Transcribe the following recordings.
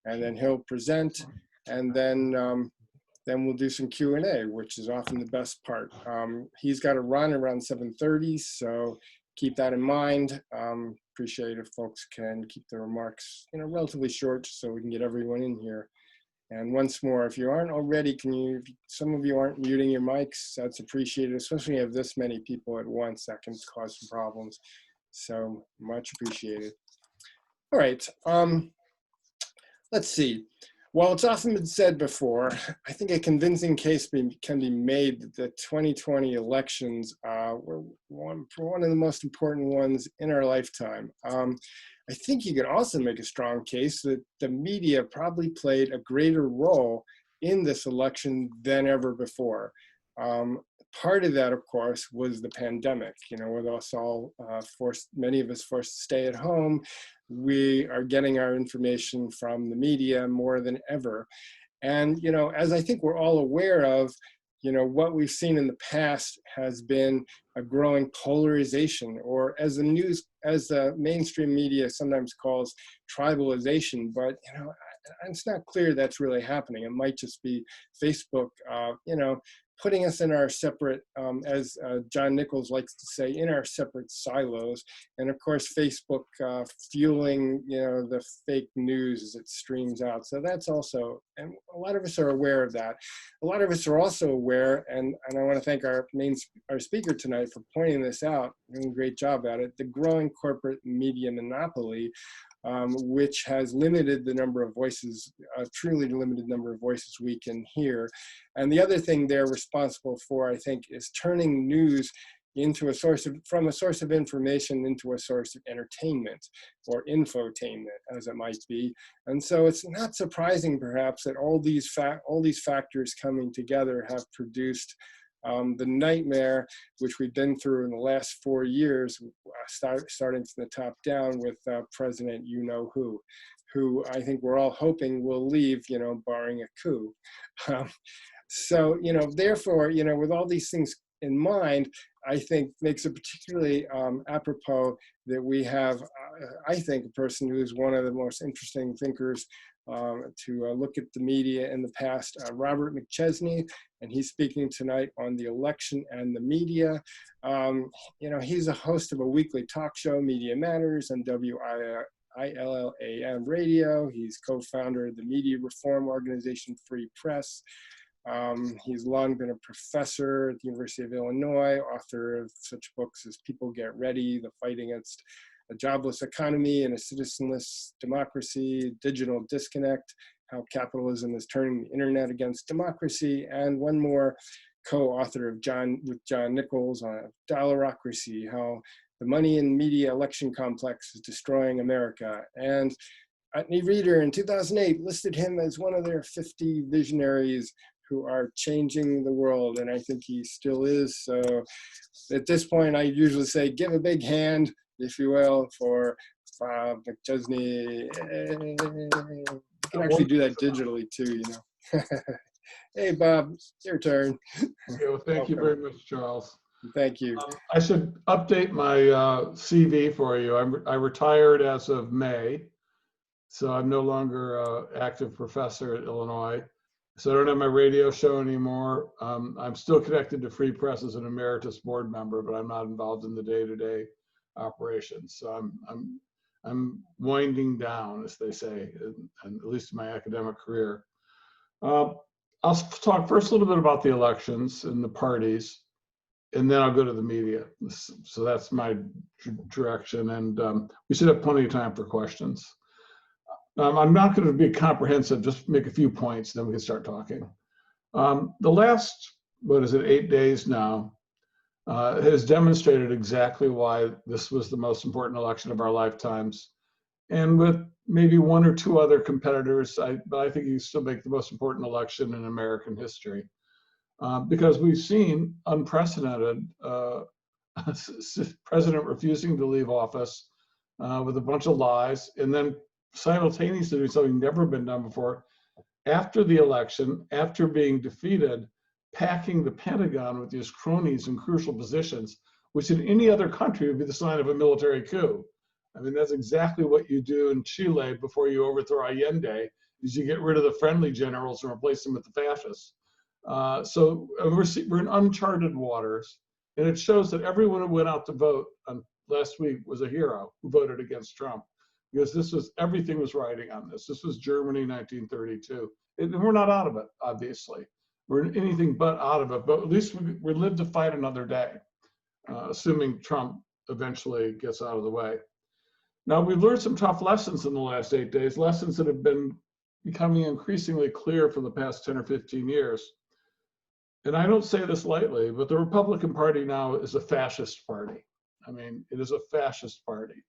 and then he'll present, and then we'll do some Q&A, which is often the best part. He's got to run around 7:30, so keep that in mind. Appreciate if folks can keep their remarks, relatively short so we can get everyone in here. And once more, if you aren't already, some of you aren't muting your mics, that's appreciated, especially when you have this many people at once, that can cause some problems. So much appreciated. All right, let's see. While it's often been said before, I think a convincing case can be made that the 2020 elections were one of the most important ones in our lifetime. I think you could also make a strong case that the media probably played a greater role in this election than ever before. Part of that, of course, was the pandemic. With us all many of us forced to stay at home, we are getting our information from the media more than ever. And, as I think we're all aware of, what we've seen in the past has been a growing polarization, or as the mainstream media sometimes calls, tribalization. But, it's not clear that's really happening. It might just be Facebook, putting us in our separate, as John Nichols likes to say, in our separate silos. And of course, Facebook fueling, the fake news as it streams out. So that's also, and a lot of us are aware of that. A lot of us are also aware, and I want to thank our speaker tonight for pointing this out, doing a great job at it, the growing corporate media monopoly, which has limited the number of voices, a truly limited number of voices we can hear. And the other thing they're responsible for, I think, is turning news into from a source of information into a source of entertainment, or infotainment, as it might be. And so it's not surprising, perhaps, that all these factors coming together have produced the nightmare which we've been through in the last 4 years, starting from the top down with President who I think we're all hoping will leave, barring a coup. So, therefore, with all these things in mind, I think makes it particularly apropos that we have, I think, a person who is one of the most interesting thinkers to look at the media in the past, Robert McChesney, and he's speaking tonight on the election and the media. He's a host of a weekly talk show, Media Matters, on WILLAM radio. He's co-founder of the media reform organization Free Press. He's long been a professor at the University of Illinois, author of such books as People Get Ready, The Fight Against a Jobless Economy and a Citizenless Democracy, Digital Disconnect, How Capitalism is Turning the Internet Against Democracy, and one more, co-author with John Nichols on Dollarocracy, How the Money and Media Election Complex is Destroying America. And Whitney Reader in 2008 listed him as one of their 50 visionaries who are changing the world, and I think he still is. So at this point, I usually say, give a big hand, if you will, for Bob McChesney. You can actually do that digitally too, Hey, Bob, your turn. Okay, well, thank you very much, Charles. Thank you. I should update my CV for you. I retired as of May, so I'm no longer an active professor at Illinois. So I don't have my radio show anymore. I'm still connected to Free Press as an emeritus board member, but I'm not involved in the day-to-day operations. So I'm winding down, as they say, and at least in my academic career. I'll talk first a little bit about the elections and the parties, and then I'll go to the media. So that's my direction, and we should have plenty of time for questions. I'm not going to be comprehensive, just make a few points, then we can start talking. The last, 8 days now, has demonstrated exactly why this was the most important election of our lifetimes. And with maybe one or two other competitors, but I think you still make the most important election in American history. Because we've seen unprecedented president refusing to leave office with a bunch of lies, and then simultaneously doing something never been done before. After the election, after being defeated, packing the Pentagon with these cronies in crucial positions, which in any other country would be the sign of a military coup. I mean, that's exactly what you do in Chile before you overthrow Allende, is you get rid of the friendly generals and replace them with the fascists. So we're in uncharted waters, and it shows that everyone who went out to vote on last week was a hero who voted against Trump, because everything was riding on this. This was Germany 1932, and we're not out of it, obviously. We're anything but out of it, but at least we live to fight another day, assuming Trump eventually gets out of the way. Now, we've learned some tough lessons in the last 8 days, lessons that have been becoming increasingly clear for the past 10 or 15 years. And I don't say this lightly, but the Republican Party now is a fascist party. I mean, it is a fascist party.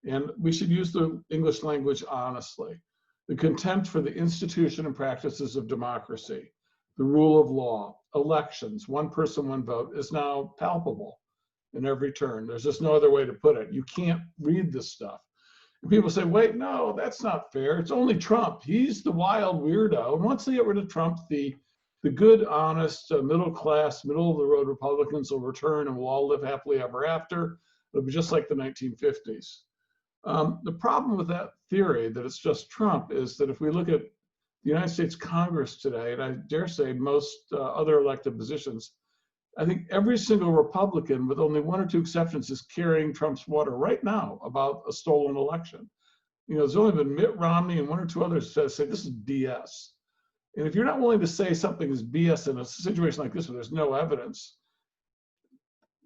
And we should use the English language honestly. The contempt for the institution and practices of democracy, the rule of law, elections, one person, one vote is now palpable in every turn. There's just no other way to put it. You can't read this stuff. And people say, wait, no, that's not fair. It's only Trump. He's the wild weirdo. And once they get rid of Trump, the good, honest, middle class, middle of the road Republicans will return and we'll all live happily ever after. It'll be just like the 1950s. The problem with that theory that it's just Trump is that if we look at the United States Congress today, and I dare say most other elected positions, I think every single Republican, with only one or two exceptions, is carrying Trump's water right now about a stolen election. You know, there's only been Mitt Romney and one or two others that say this is BS. And if you're not willing to say something is BS in a situation like this where there's no evidence,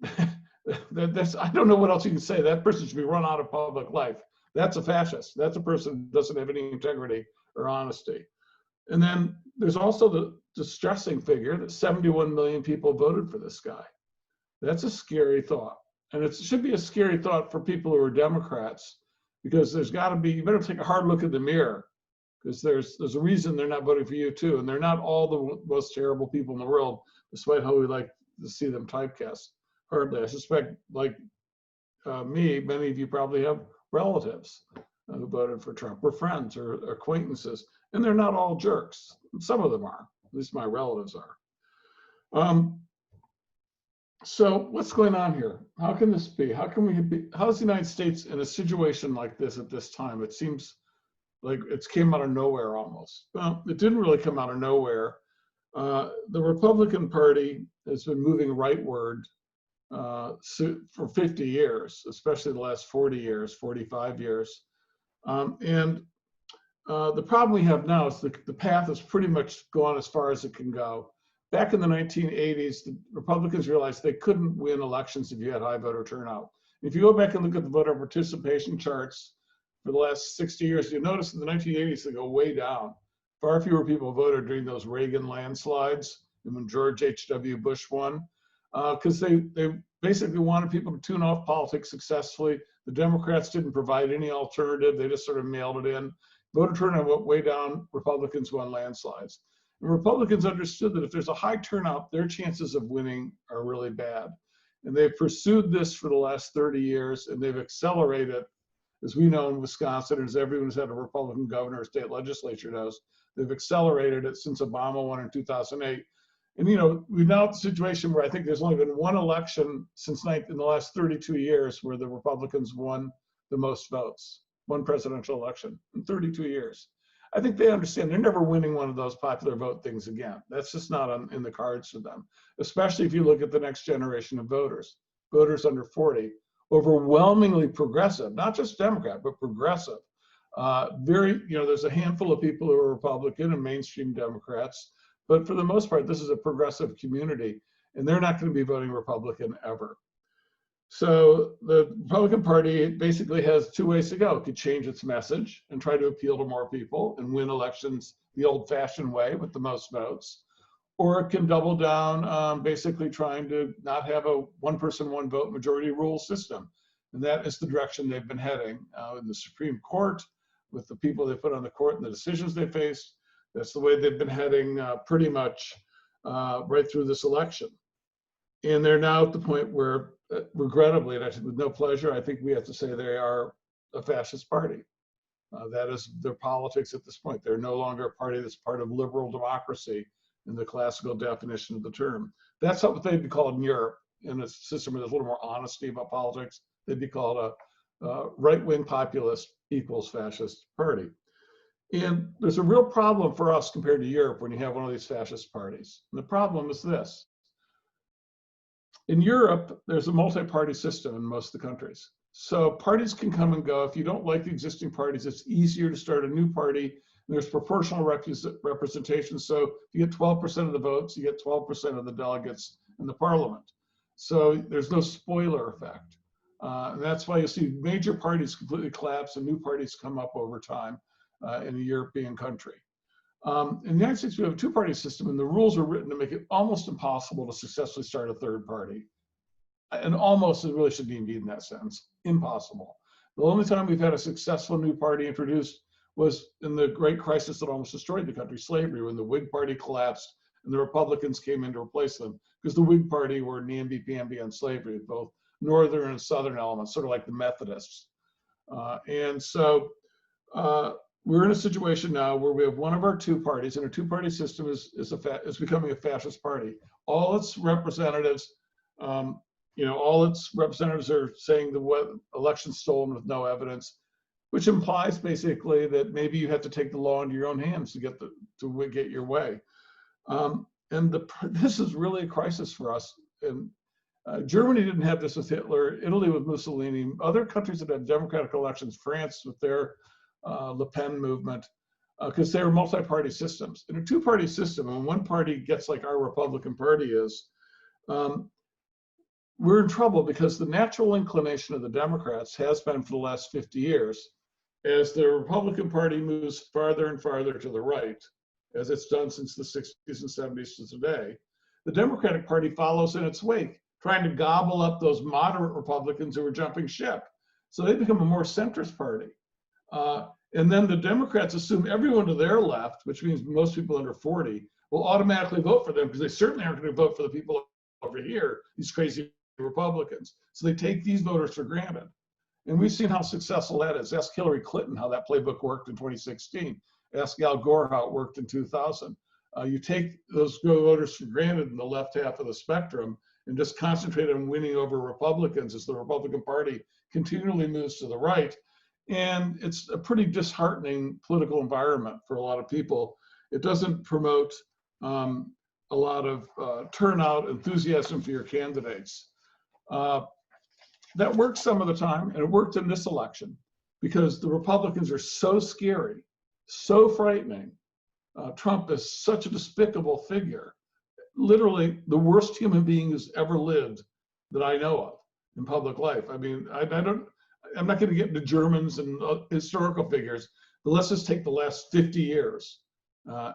I don't know what else you can say. That person should be run out of public life. That's a fascist. That's a person who doesn't have any integrity or honesty. And then there's also the distressing figure that 71 million people voted for this guy. That's a scary thought. And it should be a scary thought for people who are Democrats, because there's got to be, you better take a hard look in the mirror, because there's a reason they're not voting for you too. And they're not all the most terrible people in the world, despite how we like to see them typecast. Hardly. I suspect, like me, many of you probably have relatives who voted for Trump, or friends or acquaintances, and they're not all jerks. Some of them are, at least my relatives are. So what's going on here? How can this be? How is the United States in a situation like this at this time? It seems like it's came out of nowhere almost. Well, it didn't really come out of nowhere. The Republican Party has been moving rightward for 50 years, especially the last 40 years, 45 years. The problem we have now is the path has pretty much gone as far as it can go. Back in the 1980s, the Republicans realized they couldn't win elections if you had high voter turnout. If you go back and look at the voter participation charts for the last 60 years, you notice in the 1980s, they go way down. Far fewer people voted during those Reagan landslides and when George H.W. Bush won, because they basically wanted people to tune off politics successfully. The Democrats didn't provide any alternative. They just sort of mailed it in. Voter turnout went way down. Republicans won landslides. And Republicans understood that if there's a high turnout, their chances of winning are really bad. And they've pursued this for the last 30 years, and they've accelerated, as we know in Wisconsin, as everyone who's had a Republican governor or state legislature knows, they've accelerated it since Obama won in 2008. And, you know, we've now at the situation where I think there's only been one election in the last 32 years where the Republicans won the most votes, one presidential election in 32 years. I think they understand they're never winning one of those popular vote things again. That's just not in the cards for them, especially if you look at the next generation of voters under 40, overwhelmingly progressive, not just Democrat, but progressive. There's a handful of people who are Republican and mainstream Democrats, but for the most part, this is a progressive community, and they're not going to be voting Republican ever. So the Republican Party basically has two ways to go. It could change its message and try to appeal to more people and win elections the old-fashioned way with the most votes, or it can double down, basically trying to not have a one-person, one-vote majority rule system. And that is the direction they've been heading in the Supreme Court, with the people they put on the court and the decisions they faced. That's the way they've been heading pretty much right through this election. And they're now at the point where, regrettably, and I said with no pleasure, I think we have to say they are a fascist party. That is their politics at this point. They're no longer a party that's part of liberal democracy in the classical definition of the term. That's what they'd be called in Europe, in a system where there's a little more honesty about politics. They'd be called right-wing populist equals fascist party. And there's a real problem for us compared to Europe when you have one of these fascist parties. And the problem is this. In Europe, there's a multi-party system in most of the countries. So parties can come and go. If you don't like the existing parties, it's easier to start a new party. There's proportional representation. So if you get 12% of the votes, you get 12% of the delegates in the parliament. So there's no spoiler effect. And that's why you see major parties completely collapse and new parties come up over time in a European country. In the United States, we have a two-party system, and the rules are written to make it almost impossible to successfully start a third party. And almost, it really shouldn't even be in that sense, impossible. The only time we've had a successful new party introduced was in the great crisis that almost destroyed the country, slavery, when the Whig Party collapsed and the Republicans came in to replace them, because the Whig Party were NIMBY-PAMBY on slavery, both northern and southern elements, sort of like the Methodists. And so we're in a situation now where we have one of our two parties, and a two-party system is becoming a fascist party. All its representatives, all its representatives are saying the election's stolen with no evidence, which implies basically that maybe you have to take the law into your own hands to get your way. This is really a crisis for us. And Germany didn't have this with Hitler, Italy with Mussolini, other countries that had democratic elections, France with their Le Pen movement, because they were multi-party systems. In a two-party system, when one party gets like our Republican Party is, we're in trouble because the natural inclination of the Democrats has been for the last 50 years, as the Republican Party moves farther and farther to the right, as it's done since the 60s and 70s to today, the Democratic Party follows in its wake, trying to gobble up those moderate Republicans who are jumping ship. So they become a more centrist party. And then the Democrats assume everyone to their left, which means most people under 40, will automatically vote for them because they certainly aren't going to vote for the people over here, these crazy Republicans. So they take these voters for granted. And we've seen how successful that is. Ask Hillary Clinton how that playbook worked in 2016. Ask Al Gore how it worked in 2000. You take those voters for granted in the left half of the spectrum and just concentrate on winning over Republicans as the Republican Party continually moves to the right. And it's a pretty disheartening political environment for a lot of people. It doesn't promote a lot of turnout, enthusiasm for your candidates. That works some of the time, and it worked in this election because the Republicans are so scary, so frightening. Trump is such a despicable figure, literally the worst human being who's ever lived that I know of in public life. I mean, I'm not going to get into Germans and historical figures, but let's just take the last 50 years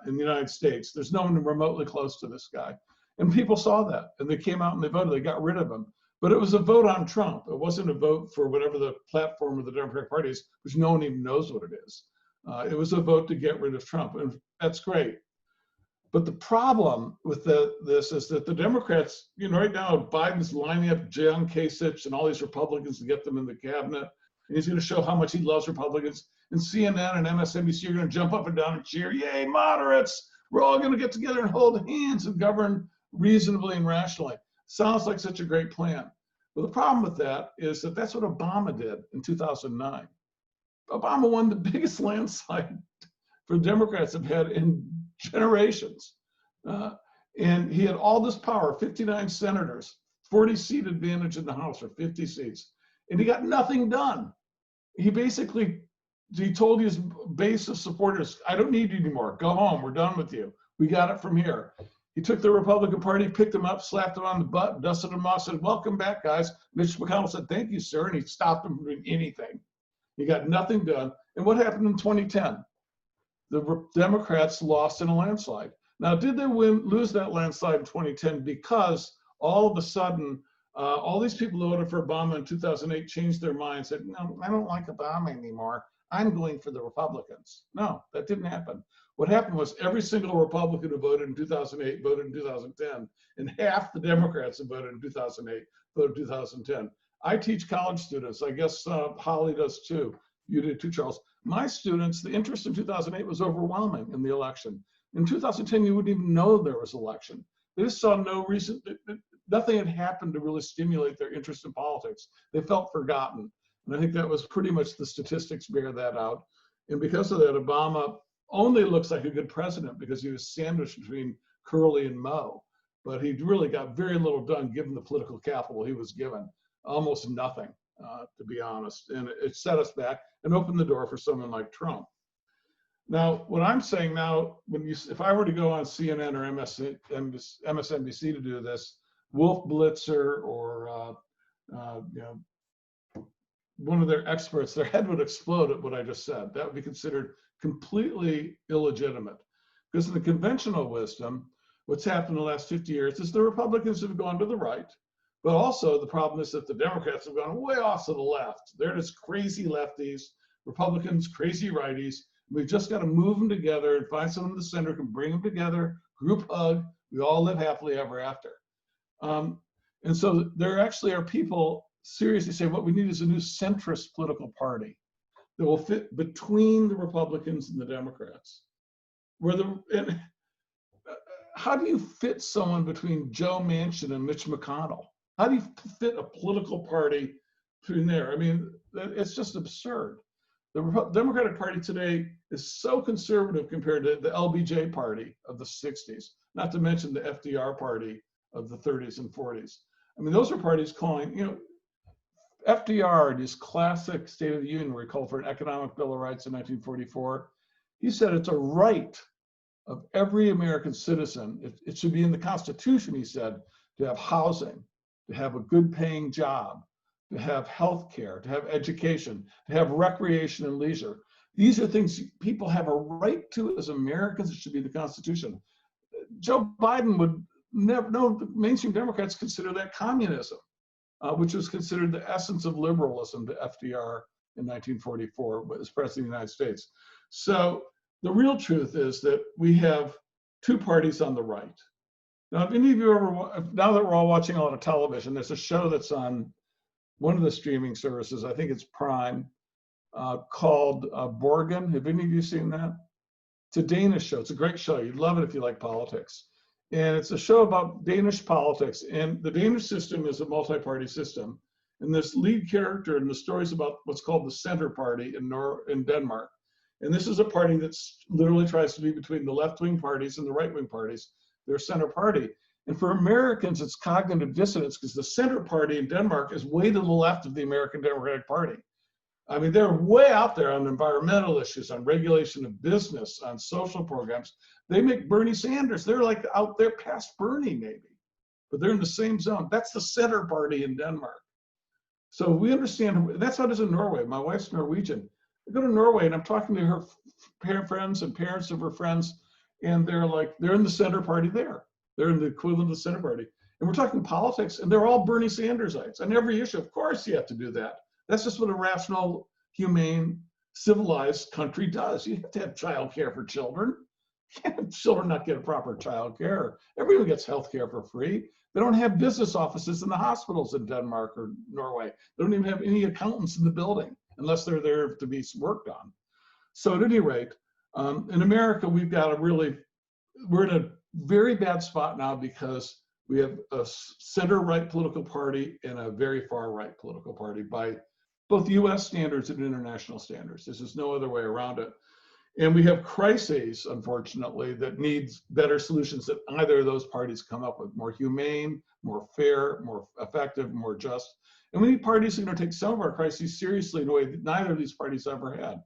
in the United States. There's no one remotely close to this guy. And people saw that, and they came out and they voted. They got rid of him. But it was a vote on Trump. It wasn't a vote for whatever the platform of the Democratic Party is, which no one even knows what it is. It was a vote to get rid of Trump, and that's great. But the problem with this is that the Democrats, right now, Biden's lining up John Kasich and all these Republicans to get them in the cabinet. And he's going to show how much he loves Republicans. And CNN and MSNBC are going to jump up and down and cheer, yay, moderates. We're all going to get together and hold hands and govern reasonably and rationally. Sounds like such a great plan. Well, the problem with that is that that's what Obama did in 2009. Obama won the biggest landslide for Democrats have had in generations. And he had all this power, 59 senators, 40-seat advantage in the House, or 50 seats. And he got nothing done. He told his base of supporters, I don't need you anymore. Go home. We're done with you. We got it from here. He took the Republican Party, picked them up, slapped them on the butt, dusted them off, said, welcome back, guys. Mitch McConnell said, thank you, sir. And he stopped them from doing anything. He got nothing done. And what happened in 2010? The Democrats lost in a landslide. Now, did they lose that landslide in 2010 because all of a sudden, all these people who voted for Obama in 2008 changed their minds, said, no, I don't like Obama anymore. I'm going for the Republicans. No, that didn't happen. What happened was every single Republican who voted in 2008 voted in 2010, and half the Democrats who voted in 2008 voted in 2010. I teach college students. I guess Holly does too. You did too, Charles. My students, the interest in 2008 was overwhelming in the election. In 2010, you wouldn't even know there was an election. They just saw no reason, nothing had happened to really stimulate their interest in politics. They felt forgotten. And I think that was pretty much the statistics bear that out. And because of that, Obama only looks like a good president because he was sandwiched between Curley and Moe. But he really got very little done given the political capital he was given, almost nothing, to be honest. And it set us back and opened the door for someone like Trump. Now, what I'm saying now, if I were to go on CNN or MSNBC to do this, Wolf Blitzer or one of their experts, their head would explode at what I just said. That would be considered completely illegitimate. Because in the conventional wisdom, what's happened in the last 50 years is the Republicans have gone to the right, but also the problem is that the Democrats have gone way off to the left. They're just crazy lefties, Republicans, crazy righties. We've just got to move them together and find someone in the center who can bring them together, group hug, we all live happily ever after. And so there actually are people seriously saying what we need is a new centrist political party that will fit between the Republicans and the Democrats. How do you fit someone between Joe Manchin and Mitch McConnell? How do you fit a political party between there? I mean, it's just absurd. The Democratic Party today is so conservative compared to the LBJ party of the 60s, not to mention the FDR party of the 30s and 40s. I mean, those are parties calling, FDR in his classic State of the Union, where he called for an economic bill of rights in 1944, he said it's a right of every American citizen. It should be in the Constitution, he said, to have housing, to have a good paying job, to have health care, to have education, to have recreation and leisure. These are things people have a right to as Americans. It should be the Constitution. Joe Biden would never, no, the mainstream Democrats consider that communism, which was considered the essence of liberalism to FDR in 1944 as president of the United States. So the real truth is that we have two parties on the right. Now, if any of you ever, now that we're all watching a lot of television, there's a show that's on one of the streaming services, I think it's Prime, called Borgen. Have any of you seen that? It's a Danish show. It's a great show. You'd love it if you like politics. And it's a show about Danish politics. And the Danish system is a multi-party system. And this lead character in the story is about what's called the Center Party in Denmark. And this is a party that literally tries to be between the left-wing parties and the right-wing parties. They're a center party. And for Americans, it's cognitive dissonance because the Center Party in Denmark is way to the left of the American Democratic Party. I mean, they're way out there on environmental issues, on regulation of business, on social programs. They make Bernie Sanders. They're like out there past Bernie, maybe, but they're in the same zone. That's the Center Party in Denmark. So we understand, that's how it is in Norway. My wife's Norwegian. I go to Norway and I'm talking to her friends and parents of her friends, and they're in the Center Party there. They're in the equivalent of the Center Party. And we're talking politics, and they're all Bernie Sandersites. On every issue, of course you have to do that. That's just what a rational, humane, civilized country does. You have to have child care for children. You can't have children not get proper child care. Everyone gets health care for free. They don't have business offices in the hospitals in Denmark or Norway. They don't even have any accountants in the building unless they're there to be worked on. So at any rate, in America, we've got we're in a very bad spot now because we have a center-right political party and a very far-right political party by both US standards and international standards. There's just no other way around it. And we have crises, unfortunately, that needs better solutions that either of those parties come up with. More humane, more fair, more effective, more just. And we need parties that are going to take some of our crises seriously in a way that neither of these parties ever had.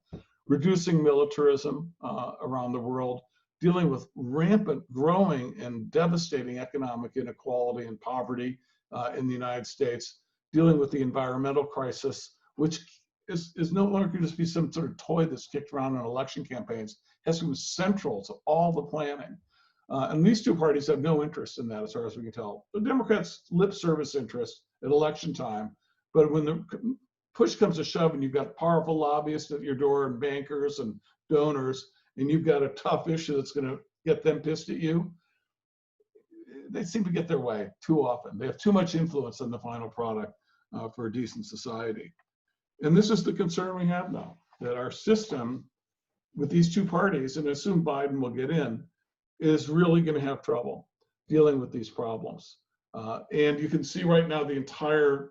Reducing militarism around the world, dealing with rampant, growing, and devastating economic inequality and poverty in the United States, dealing with the environmental crisis, which is no longer going to just be some sort of toy that's kicked around in election campaigns. It has to be central to all the planning. And these two parties have no interest in that, as far as we can tell. The Democrats lip service interest at election time, but when the push comes to shove and you've got powerful lobbyists at your door and bankers and donors, and you've got a tough issue that's going to get them pissed at you, they seem to get their way too often. They have too much influence on the final product for a decent society. And this is the concern we have now, that our system with these two parties, and I assume Biden will get in, is really going to have trouble dealing with these problems. And you can see right now the entire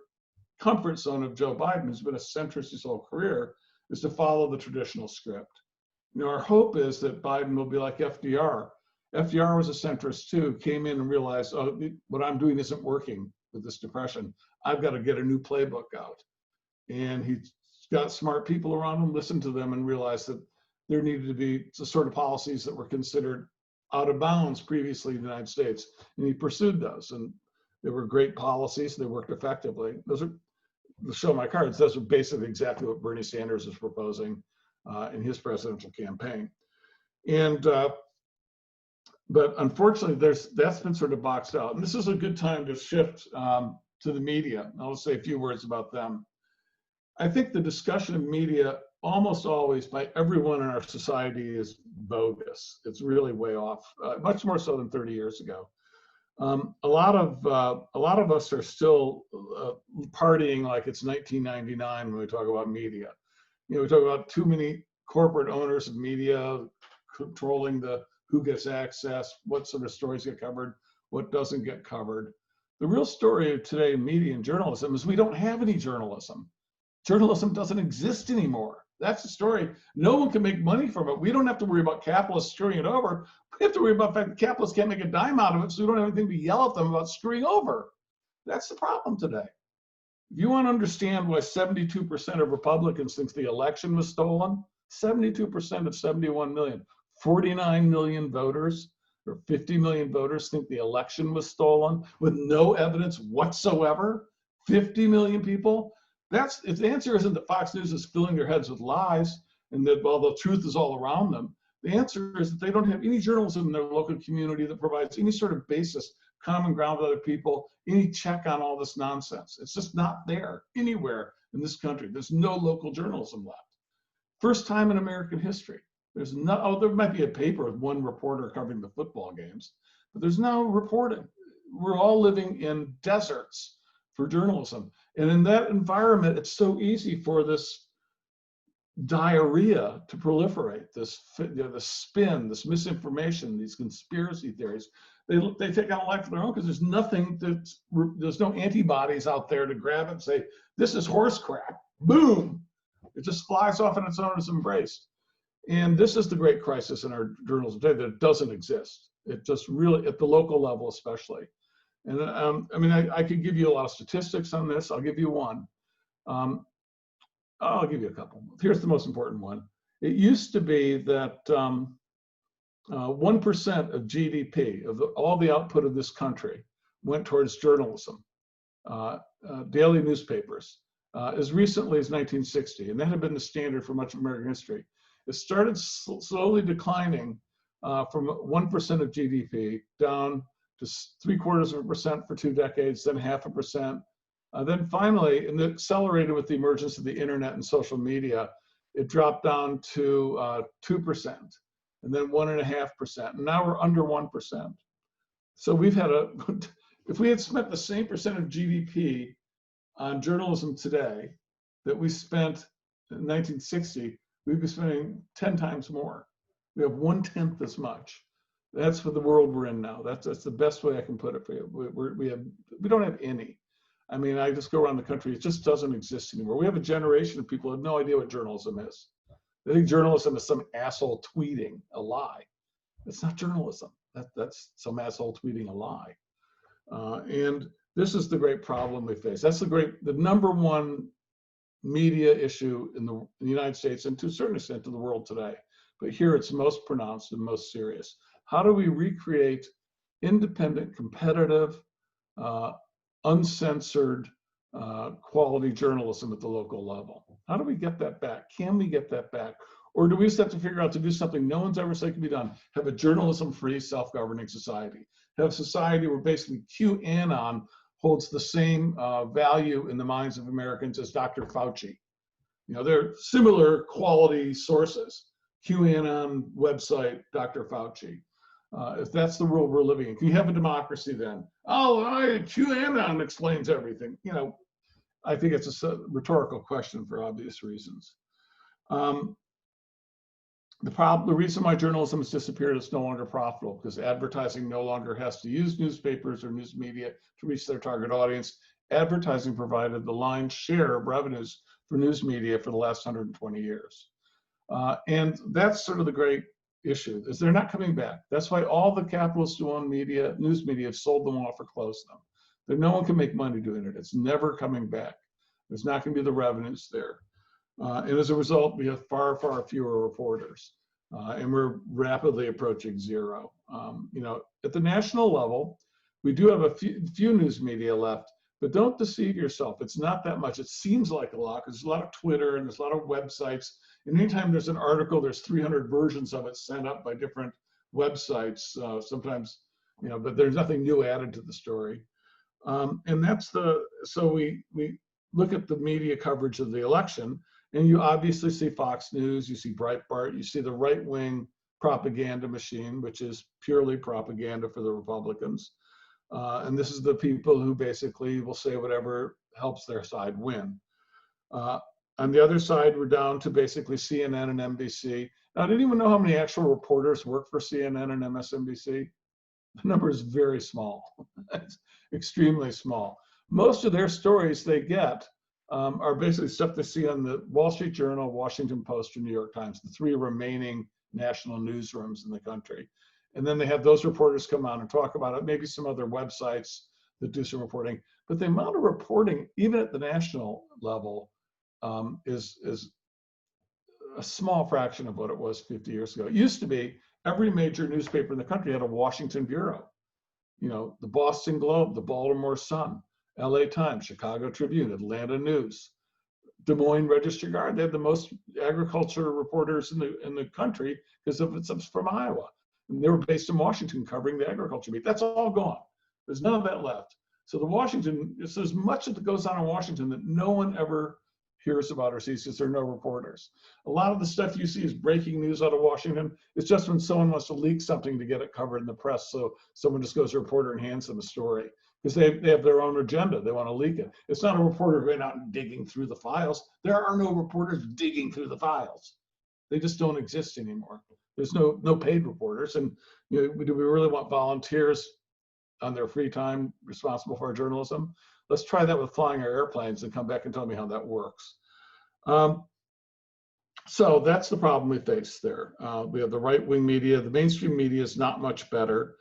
comfort zone of Joe Biden, who's been a centrist his whole career, is to follow the traditional script. You know, our hope is that Biden will be like FDR. FDR was a centrist too, came in and realized, oh, what I'm doing isn't working with this depression. I've got to get a new playbook out. And he's got smart people around him, listened to them, and realized that there needed to be the sort of policies that were considered out of bounds previously in the United States. And he pursued those. And they were great policies. They worked effectively. Those are, to show my cards, those are basically exactly what Bernie Sanders is proposing in his presidential campaign. And but unfortunately, that's been sort of boxed out. And this is a good time to shift to the media. I'll say a few words about them. I think the discussion of media almost always by everyone in our society is bogus. It's really way off, much more so than 30 years ago. A lot of us are still partying like it's 1999 when we talk about media. You know, we talk about too many corporate owners of media controlling who gets access, what sort of stories get covered, what doesn't get covered. The real story of today in media and journalism is we don't have any journalism. Journalism doesn't exist anymore. That's the story. No one can make money from it. We don't have to worry about capitalists screwing it over. We have to worry about the fact that capitalists can't make a dime out of it, so we don't have anything to yell at them about screwing over. That's the problem today. If you want to understand why 72% of Republicans think the election was stolen, 72% of 71 million, 49 million voters or 50 million voters think the election was stolen with no evidence whatsoever. 50 million people. That's, if the answer isn't that Fox News is filling their heads with lies and that, well, the truth is all around them, the answer is that they don't have any journalism in their local community that provides any sort of basis, common ground with other people, any check on all this nonsense. It's just not there anywhere in this country. There's no local journalism left. First time in American history. There's no, oh, there might be a paper with one reporter covering the football games, but there's no reporting. We're all living in deserts for journalism. And in that environment, it's so easy for this diarrhea to proliferate, this, you know, this spin, this misinformation, these conspiracy theories. They take on a life of their own because there's nothing, there's no antibodies out there to grab it and say, this is horse crap. Boom. It just flies off on its own and is embraced. And this is the great crisis in our journalism today, that it doesn't exist. It just really, at the local level especially. And I mean, I could give you a lot of statistics on this. I'll give you one. I'll give you a couple. Here's the most important one. It used to be that 1% of GDP, of all the output of this country, went towards journalism, daily newspapers, as recently as 1960. And that had been the standard for much of American history. It started slowly declining from 1% of GDP down to 0.75% for 2 decades, then 0.5%. Then finally, and it accelerated with the emergence of the internet and social media, it dropped down to 2%, and then 1.5%. And now we're under 1%. So we've had if we had spent the same percent of GDP on journalism today that we spent in 1960, we'd be spending 10 times more. We have 1/10 as much. That's what the world we're in now. That's the best way I can put it for you. We don't have any. I mean, I just go around the country, it just doesn't exist anymore. We have a generation of people who have no idea what journalism is. They think journalism is some asshole tweeting a lie. It's not journalism. That's some asshole tweeting a lie. And this is the great problem we face. That's the number one media issue in the United States, and to a certain extent to the world today. But here it's most pronounced and most serious. How do we recreate independent, competitive, uncensored, quality journalism at the local level? How do we get that back? Can we get that back? Or do we just have to figure out to do something no one's ever said can be done? Have a journalism-free, self-governing society. Have a society where basically QAnon holds the same value in the minds of Americans as Dr. Fauci. You know, they're similar quality sources. QAnon website, Dr. Fauci. If that's the world we're living in, can you have a democracy then? Oh, QAnon explains everything. You know, I think it's a rhetorical question for obvious reasons. The reason why journalism has disappeared, it's no longer profitable because advertising no longer has to use newspapers or news media to reach their target audience. advertising provided the lion's share of revenues for news media for the last 120 years. And that's sort of the great issue, is they're not coming back. That's why all the capitalists who own media, news media, have sold them off or closed them. That no one can make money doing it. It's never coming back. There's not going to be the revenues there. And as a result, we have far, far fewer reporters. And we're rapidly approaching zero. You know, at the national level, we do have a few news media left, but don't deceive yourself. It's not that much. It seems like a lot because there's a lot of Twitter and there's a lot of websites. And anytime there's an article, there's 300 versions of it sent up by different websites. Sometimes, you know, but there's nothing new added to the story. And that's so we look at the media coverage of the election, and you obviously see Fox News, you see Breitbart, you see the right-wing propaganda machine, which is purely propaganda for the Republicans. And this is the people who basically will say whatever helps their side win. On the other side, we're down to basically CNN and NBC. Now, I didn't even know how many actual reporters work for CNN and MSNBC. The number is very small. It's extremely small. Most of their stories they get are basically stuff they see on the Wall Street Journal, Washington Post, or New York Times, the three remaining national newsrooms in the country. And then they have those reporters come on and talk about it, maybe some other websites that do some reporting. But the amount of reporting, even at the national level, is a small fraction of what it was 50 years ago. It used to be every major newspaper in the country had a Washington bureau. You know, the Boston Globe, the Baltimore Sun, LA Times, Chicago Tribune, Atlanta News, Des Moines Register Guard. They had the most agriculture reporters in the country because it's from Iowa. And they were based in Washington covering the agriculture beat. That's all gone. There's none of that left. So there's much that goes on in Washington that no one ever hears about or sees because there are no reporters. A lot of the stuff you see is breaking news out of Washington. It's just when someone wants to leak something to get it covered in the press. So someone just goes to a reporter and hands them a story because they have their own agenda. They want to leak it. It's not a reporter going out and digging through the files. There are no reporters digging through the files. They just don't exist anymore. There's no paid reporters. And you know, do we really want volunteers on their free time responsible for our journalism? Let's try that with flying our airplanes and come back and tell me how that works. So that's the problem we face there. We have the right-wing media. The mainstream media is not much better.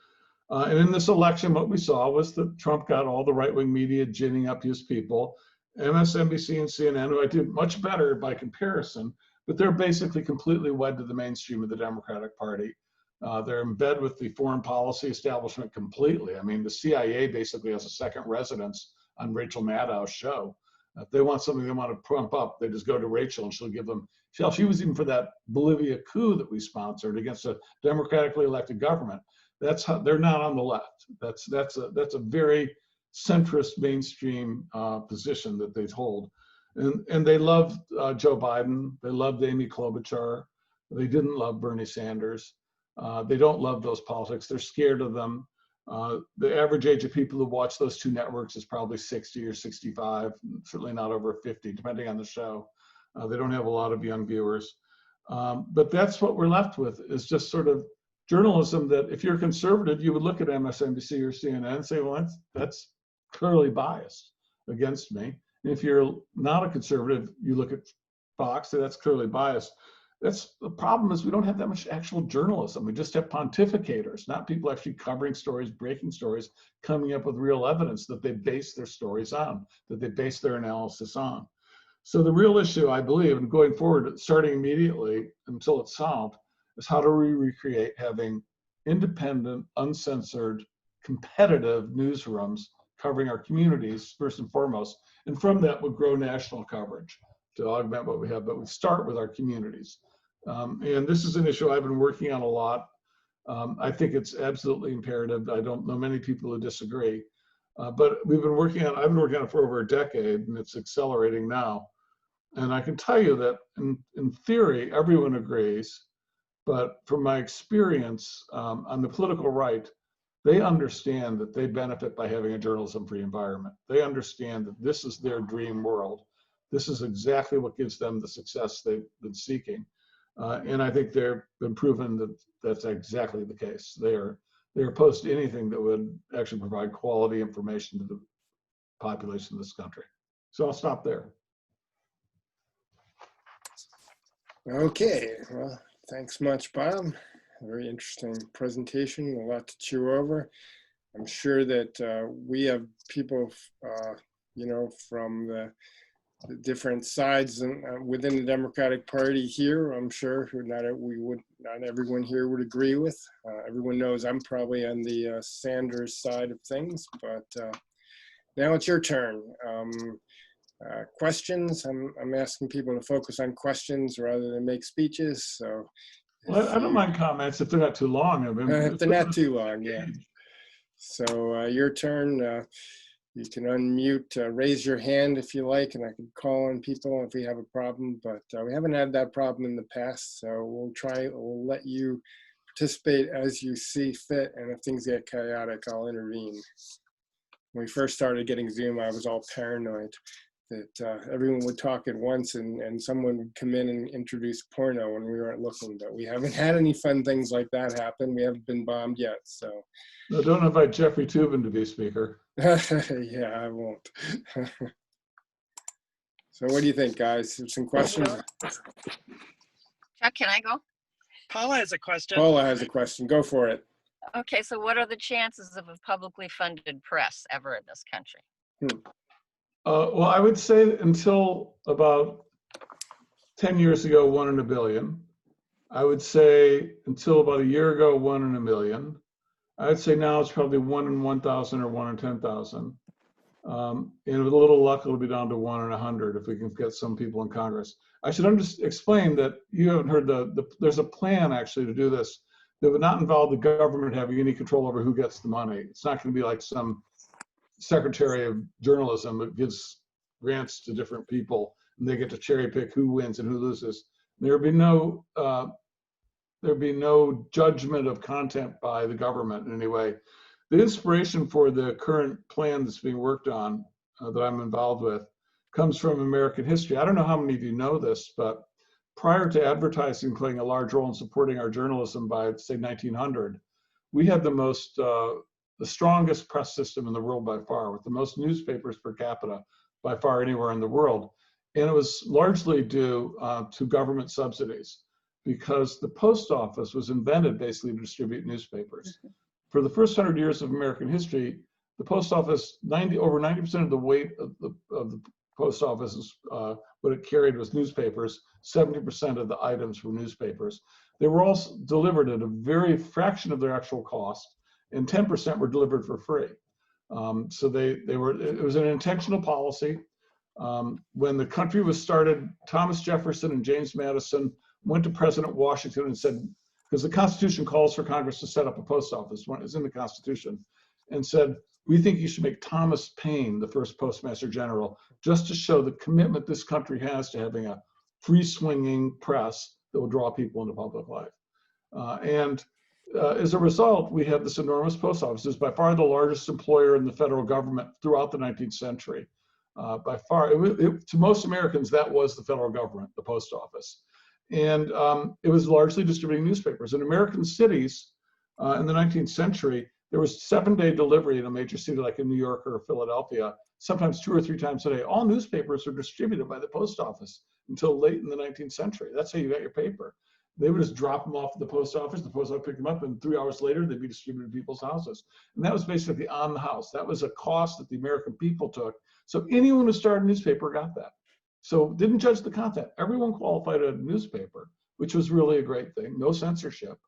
And in this election, what we saw was that Trump got all the right-wing media ginning up his people. MSNBC and CNN, who I did much better by comparison, but they're basically completely wed to the mainstream of the Democratic Party. They're in bed with the foreign policy establishment completely. I mean, the CIA basically has a second residence on Rachel Maddow's show. If they want something they want to pump up, they just go to Rachel and she'll give them. She was even for that Bolivia coup that we sponsored against a democratically elected government. That's how they're not on the left. That's a very centrist mainstream position that they hold, and they love Joe Biden. They loved Amy Klobuchar. They didn't love Bernie Sanders. They don't love those politics. They're scared of them. The average age of people who watch those two networks is probably 60 or 65, certainly not over 50, depending on the show. They don't have a lot of young viewers. But that's what we're left with, is just sort of journalism that if you're conservative, you would look at MSNBC or CNN and say, well, that's clearly biased against me. And if you're not a conservative, you look at Fox, and that's clearly biased. That's the problem, is we don't have that much actual journalism. We just have pontificators, not people actually covering stories, breaking stories, coming up with real evidence that they base their stories on, that they base their analysis on. So the real issue, I believe, and going forward, starting immediately until it's solved, is how do we recreate having independent, uncensored, competitive newsrooms covering our communities first and foremost, and from that would grow national coverage to augment what we have, but we start with our communities. And this is an issue I've been working on a lot. I think it's absolutely imperative. I don't know many people who disagree, but I've been working on it for over a decade, and it's accelerating now. And I can tell you that in theory, everyone agrees, but from my experience on the political right, they understand that they benefit by having a journalism-free environment. They understand that this is their dream world. This is exactly what gives them the success they've been seeking. And I think they've been proven that that's exactly the case. They're opposed to anything that would actually provide quality information population of this country. So I'll stop there. Okay, well, thanks much, Bob. Very interesting presentation, a lot to chew over. I'm sure that we have people, you know, from the different sides within the Democratic Party here. I'm sure not everyone here would agree with. Everyone knows I'm probably on the Sanders side of things, but now it's your turn. Questions? I'm asking people to focus on questions rather than make speeches. So, Well, I don't mind comments if they're not too long. I mean, if they're not too long, yeah. So your turn. You can unmute, raise your hand if you like, and I can call on people if we have a problem, but we haven't had that problem in the past, so we'll let you participate as you see fit, and if things get chaotic, I'll intervene. When we first started getting Zoom, I was all paranoid that everyone would talk at once and someone would come in and introduce porno when we weren't looking, but we haven't had any fun things like that happen. We haven't been bombed yet, so. No, don't invite Jeffrey Toobin to be speaker. Yeah, I won't. So what do you think, guys? Some questions? Chuck, can I go? Paula has a question. Paula has a question. Go for it. Okay, so what are the chances of a publicly funded press ever in this country? Well, I would say until about 10 years ago, 1 in a billion. I would say until about a year ago, 1 in a million. I would say now it's probably 1 in 1,000 or 1 in 10,000. And with a little luck, it'll be down to 1 in 100 if we can get some people in Congress. I should explain that you haven't heard there's a plan actually to do this that would not involve the government having any control over who gets the money. It's not going to be like some secretary of journalism that gives grants to different people and they get to cherry pick who wins and who loses. There'd be no judgment of content by the government in any way. The inspiration for the current plan that's being worked on that I'm involved with comes from American history. I don't know how many of you know this, but prior to advertising playing a large role in supporting our journalism by, say, 1900, we had the strongest press system in the world by far, with the most newspapers per capita by far anywhere in the world. And it was largely due to government subsidies, because the post office was invented basically to distribute newspapers. For the first 100 years of American history, the post office, over 90% of the weight of the post office, what it carried was newspapers. 70% of the items were newspapers. They were all delivered at a very fraction of their actual cost, and 10% were delivered for free. So it was an intentional policy. When the country was started, Thomas Jefferson and James Madison went to President Washington and said, because the Constitution calls for Congress to set up a post office, it's in the Constitution, and said, we think you should make Thomas Paine the first Postmaster General, just to show the commitment this country has to having a free-swinging press that will draw people into public life. As a result, we have this enormous post office. It's by far the largest employer in the federal government throughout the 19th century. By far, to most Americans, that was the federal government, the post office. And it was largely distributing newspapers. In American cities in the 19th century, there was 7-day delivery in a major city like in New York or Philadelphia, sometimes 2 or 3 times a day. All newspapers were distributed by the post office until late in the 19th century. That's how you got your paper. They would just drop them off at the post office picked them up, and 3 hours later, they'd be distributed to people's houses. And that was basically on the house. That was a cost that the American people took. So anyone who started a newspaper got that. So didn't judge the content. Everyone qualified a newspaper, which was really a great thing. No censorship.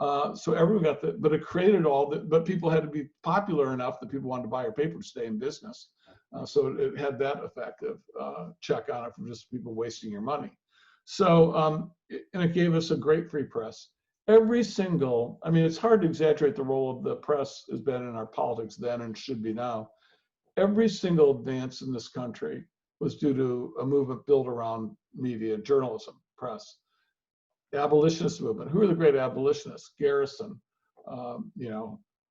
So everyone got that, but it created but people had to be popular enough that people wanted to buy your paper to stay in business. So it had that effective check on it from just people wasting your money. So, and it gave us a great free press. It's hard to exaggerate the role of the press has been in our politics then and should be now. Every single advance in this country was due to a movement built around media, journalism, press. The abolitionist movement. Who are the great abolitionists? Garrison,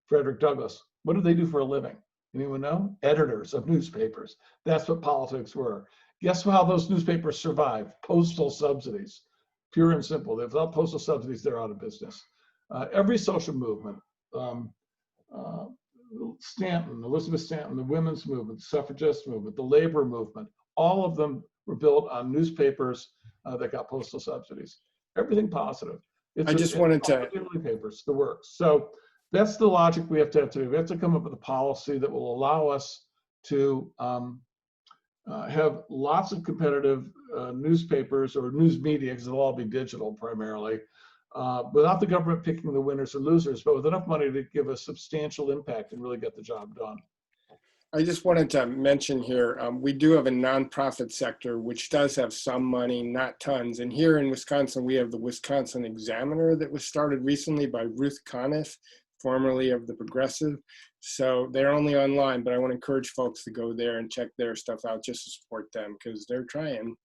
Frederick Douglass. What did they do for a living? Anyone know? Editors of newspapers. That's what politics were. Guess how those newspapers survived? Postal subsidies. Pure and simple. Without postal subsidies, they're out of business. Every social movement, Stanton, Elizabeth Stanton, the women's movement, the suffragist movement, the labor movement, all of them were built on newspapers that got postal subsidies. Everything positive. I just wanted to, Daily papers, the works. So that's the logic we have to have to. We have to come up with a policy that will allow us to have lots of competitive newspapers or news media, because it'll all be digital primarily, without the government picking the winners or losers, but with enough money to give a substantial impact and really get the job done. I just wanted to mention here, we do have a nonprofit sector, which does have some money, not tons. And here in Wisconsin, we have the Wisconsin Examiner that was started recently by Ruth Conniff, formerly of the Progressive. So they're only online, but I want to encourage folks to go there and check their stuff out just to support them, because they're trying.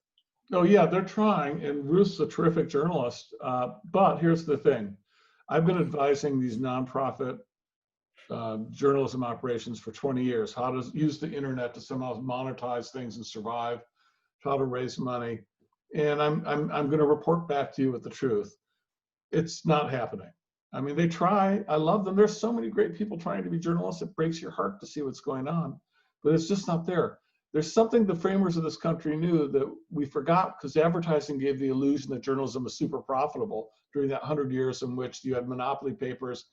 Oh yeah, they're trying, and Ruth's a terrific journalist. But here's the thing. I've been advising these nonprofit journalism operations for 20 years, how to use the internet to somehow monetize things and survive, how to raise money. And I'm going to report back to you with the truth. It's not happening. I mean, they try. I love them. There's so many great people trying to be journalists. It breaks your heart to see what's going on, but it's just not there. There's something the framers of this country knew that we forgot, because advertising gave the illusion that journalism was super profitable during that 100 years in which you had monopoly papers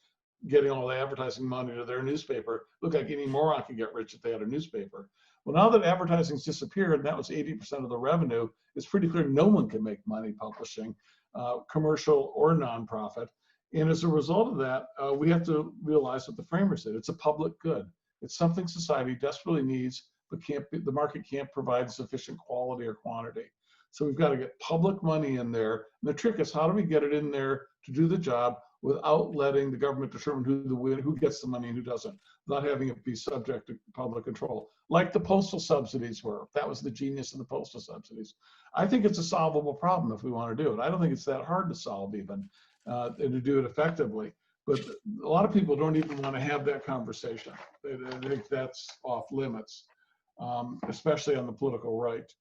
getting all the advertising money to their newspaper. Looked like any moron could get rich if they had a newspaper. Well, now that advertising's disappeared, and that was 80% of the revenue, it's pretty clear no one can make money publishing, commercial or nonprofit. And as a result of that, we have to realize what the framers did. It's a public good. It's something society desperately needs, but the market can't provide sufficient quality or quantity. So we've got to get public money in there. And the trick is, how do we get it in there to do the job without letting the government determine who gets the money and who doesn't, without having it be subject to public control, like the postal subsidies were. That was the genius of the postal subsidies. I think it's a solvable problem if we want to do it. I don't think it's that hard to solve even, and to do it effectively. But a lot of people don't even want to have that conversation. They think that's off limits, especially on the political right.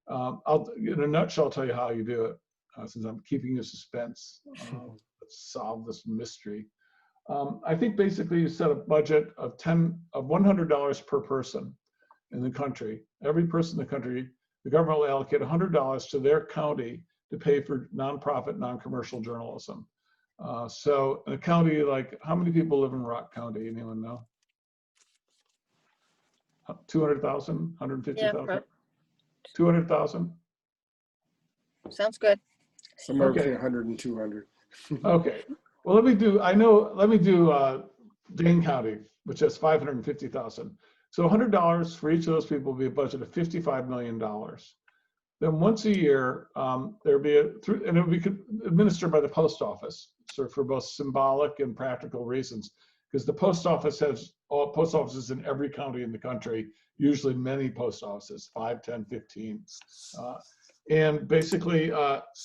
I'll, in a nutshell, tell you how you do it, since I'm keeping you suspense. Let's solve this mystery. I think basically you set a budget of $100 per person in the country. Every person in the country, the government will allocate $100 to their county to pay for nonprofit, non-commercial journalism. So in a county like, how many people live in Rock County? Anyone know? 200,000, 150,000? Yeah, 200,000? sounds good. Somewhere Okay. between 100 and 200. Okay. Well, let me do Dane County, which has 550,000. So $100 for each of those people will be a budget of $55 million. Then once a year, there'll be and it will be administered by the post office, so for both symbolic and practical reasons, because the post office has all post offices in every county in the country, usually many post offices, 5, 10, 15. And basically,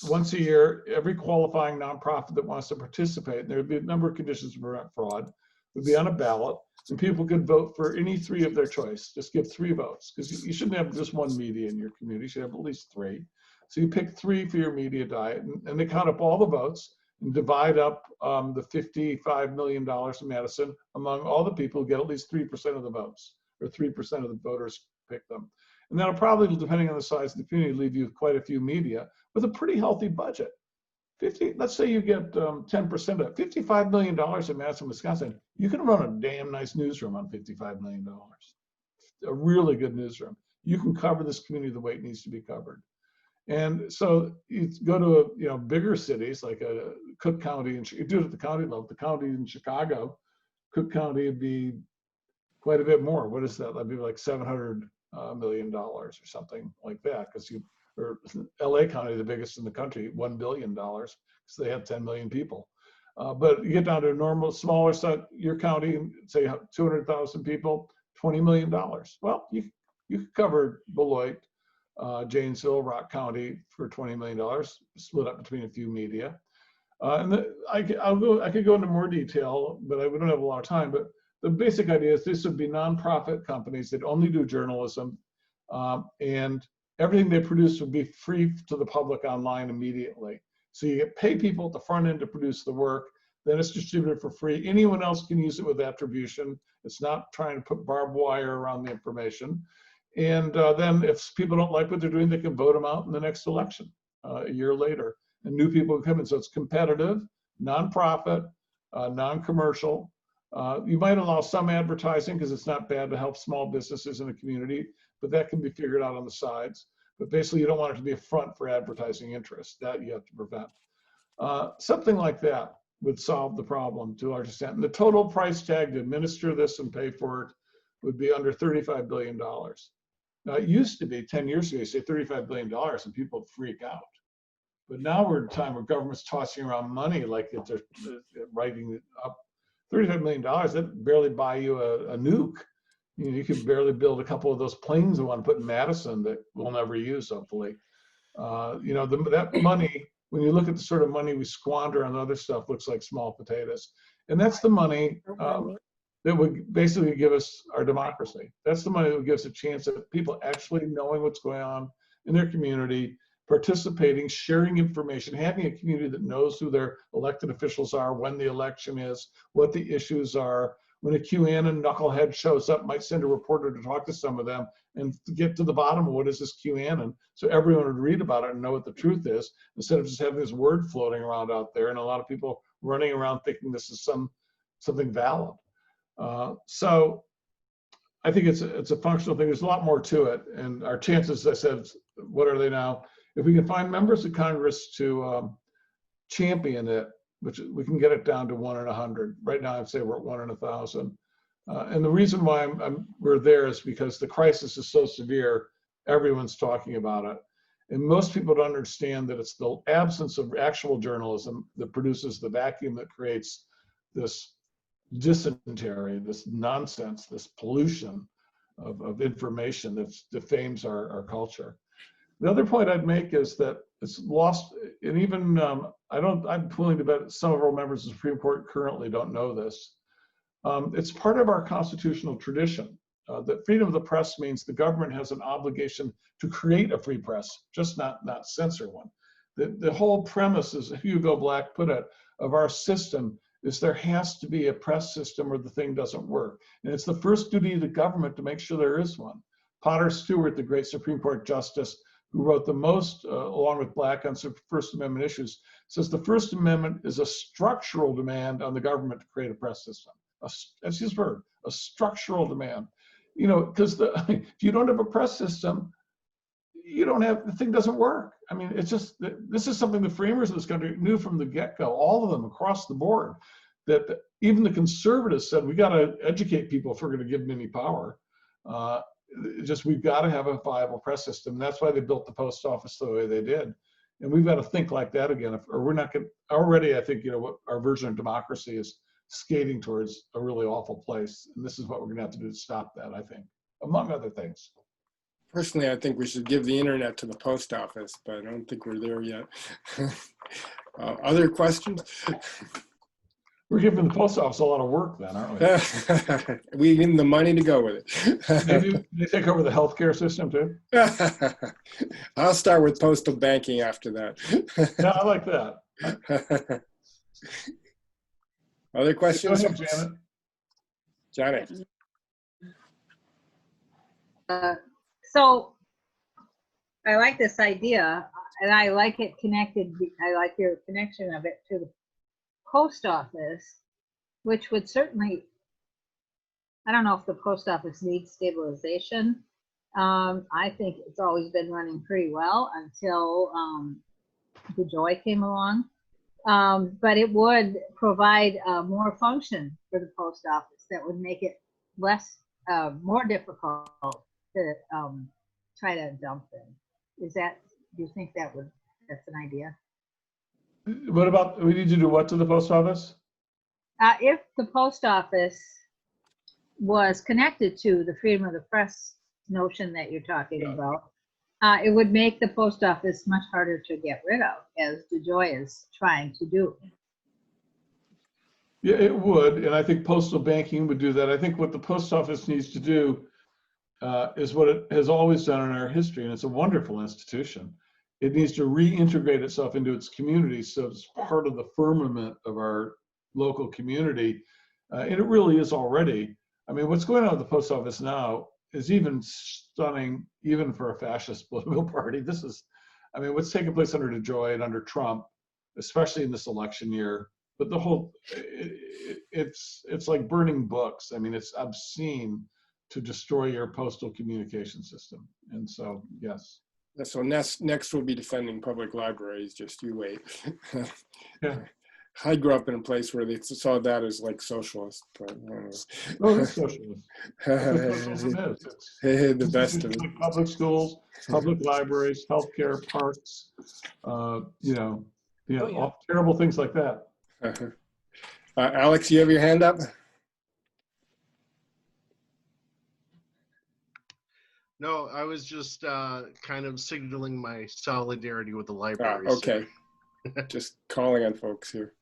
once a year, every qualifying nonprofit that wants to participate, and there would be a number of conditions to prevent fraud, would be on a ballot, and people could vote for any 3 of their choice. Just give 3 votes, because you shouldn't have just one media in your community. You should have at least 3. So you pick 3 for your media diet, and they count up all the votes and divide up the $55 million in Madison among all the people who get at least 3% of the votes, or 3% of the voters pick them. And that'll probably, depending on the size of the community, leave you with quite a few media with a pretty healthy budget. Let's say you get 10% of it, $55 million in Madison, Wisconsin. You can run a damn nice newsroom on $55 million. A really good newsroom. You can cover this community the way it needs to be covered. And so you go to bigger cities like Cook County, and you do it at the county level. The county in Chicago, Cook County would be quite a bit more. What is that? That'd be like $700 million or something like that, or LA County, the biggest in the country, $1 billion, because they have 10 million people. But you get down to a normal, smaller size, your county, say 200,000 people, $20 million. Well, you could cover Beloit, Janesville, Rock County for $20 million, split up between a few media. I could go into more detail, but we don't have a lot of time. But the basic idea is this would be nonprofit companies that only do journalism, and everything they produce would be free to the public online immediately. So you pay people at the front end to produce the work. then it's distributed for free. Anyone else can use it with attribution. It's not trying to put barbed wire around the information. And then if people don't like what they're doing, they can vote them out in the next election a year later. And new people come in. So it's competitive, nonprofit, non-commercial. You might allow some advertising because it's not bad to help small businesses in the community, but that can be figured out on the sides. But basically, you don't want it to be a front for advertising interest. That you have to prevent. Something like that would solve the problem to a large extent. And the total price tag to administer this and pay for it would be under $35 billion. Now, it used to be 10 years ago, you say $35 billion and people would freak out. But now we're at a time where government's tossing around money like they're writing it up. $35 million, that barely buy you a nuke. You know, you could barely build a couple of those planes we want to put in Madison that we'll never use, hopefully. You know, that money, when you look at the sort of money we squander on other stuff, looks like small potatoes. And that's the money that would basically give us our democracy. That's the money that would give us a chance at people actually knowing what's going on in their community, participating, sharing information, having a community that knows who their elected officials are, when the election is, what the issues are. When a QAnon knucklehead shows up, might send a reporter to talk to some of them and get to the bottom of what is this QAnon, so everyone would read about it and know what the truth is, instead of just having this word floating around out there and a lot of people running around thinking this is something valid. So I think it's a functional thing. There's a lot more to it, and our chances, as I said, what are they now? If we can find members of Congress to champion it, which we can get it down to 1 in 100. Right now, I'd say we're at 1 in 1,000. And the reason why we're there is because the crisis is so severe, everyone's talking about it. And most people don't understand that it's the absence of actual journalism that produces the vacuum that creates this dysentery, this nonsense, this pollution of information that defames our culture. The other point I'd make is that it's lost, and even I'm willing to bet several members of the Supreme Court currently don't know this. It's part of our constitutional tradition that freedom of the press means the government has an obligation to create a free press, just not censor one. The whole premise, as Hugo Black put it, of our system is there has to be a press system or the thing doesn't work. And it's the first duty of the government to make sure there is one. Potter Stewart, the great Supreme Court justice, who wrote the most, along with Black, on First Amendment issues, says the First Amendment is a structural demand on the government to create a press system. That's his word, a structural demand. You know, because if you don't have a press system, the thing doesn't work. I mean, it's just, this is something the framers of this country knew from the get-go, all of them across the board, that even the conservatives said, we got to educate people if we're going to give them any power. We've got to have a viable press system. That's why they built the post office the way they did. And we've got to think like that again, or we're not going to, already I think, what our version of democracy is skating towards a really awful place. And this is what we're going to have to do to stop that, I think, among other things. Personally, I think we should give the internet to the post office, but I don't think we're there yet. Other questions? We're giving the post office a lot of work then, aren't we? We give them the money to go with it. Maybe they take over the healthcare system too? I'll start with postal banking after that. Yeah, I like that. Other questions? Go ahead, Janet. Janet. So I like this idea, and I like it connected. I like your connection of it to the post office, which would certainly, I don't know if the post office needs stabilization. I think it's always been running pretty well until DeJoy came along. But it would provide more function for the post office that would make it more difficult to try to dump them. Do you think that's an idea? What about, we need to do what to the post office? If the post office was connected to the freedom of the press notion that you're talking about, it would make the post office much harder to get rid of, as DeJoy is trying to do. Yeah, it would, and I think postal banking would do that. I think what the post office needs to do is what it has always done in our history, and it's a wonderful institution. It needs to reintegrate itself into its community so it's part of the firmament of our local community. And it really is already. I mean, what's going on at the post office now is even stunning, even for a fascist political party. This is, I mean, what's taking place under DeJoy and under Trump, especially in this election year. But the whole, it's like burning books. I mean, it's obscene to destroy your postal communication system. And so, yes. So next we'll be defending public libraries. Just you wait. Yeah. I grew up in a place where they saw that as like socialist, but Oh, it's socialist. That's what socialism is. the best of it. Like public schools, public libraries, healthcare, parks, all terrible things like that. Alex, you have your hand up? No, I was just kind of signaling my solidarity with the library. Okay. Just calling on folks here.